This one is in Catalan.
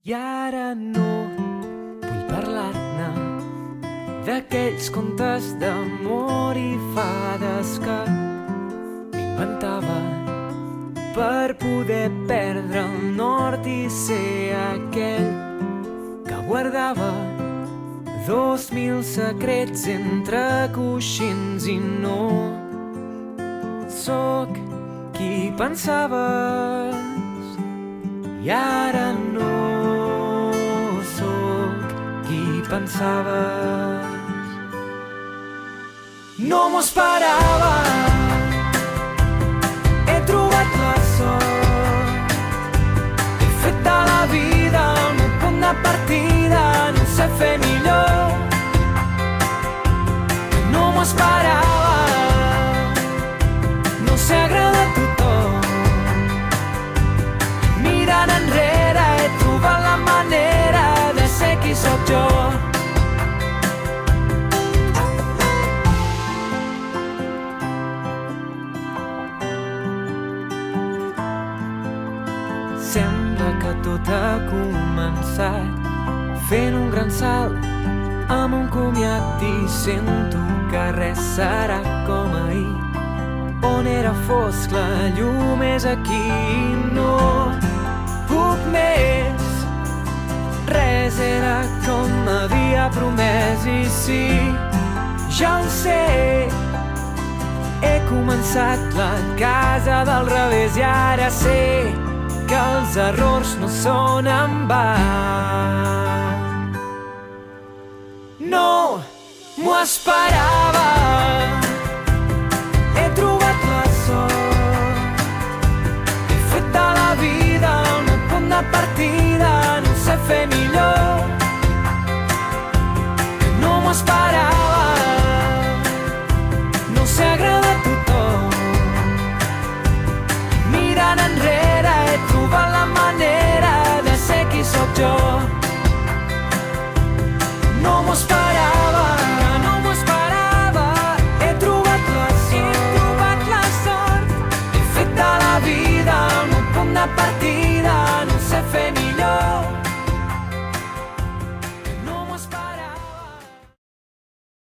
I ara no vull parlar-ne d'aquells contes d'amor i fades que m'inventava per poder perdre el nord i ser aquell que guardava 2000 secrets entre coixins i no sóc qui pensaves i ara no sóc qui pensaves. No m'ho esperava, he trobat la sort, he fet de la vida el meu punt de partida, no sé fer millor. No m'ho esperava, no sé agradar a tothom. Mirant enrere he trobat la manera de ser qui sóc jo. Sembla que tot ha començat fent un gran salt amb un comiat i sento que res serà com ahir, on era fosc la llum és aquí i no puc més. Res era com m'havia promès i sí, ja ho sé, he començat la casa del revés i ara sé que els errors no són en va. No m'ho esperava, he trobat la sort, he fet de la vida el meu punt de partida, no sé fer millor. No m'ho esperava, no sé agradar a tothom. Mirant enrere he trobat la manera de ser qui sóc jo. No m'ho esperava,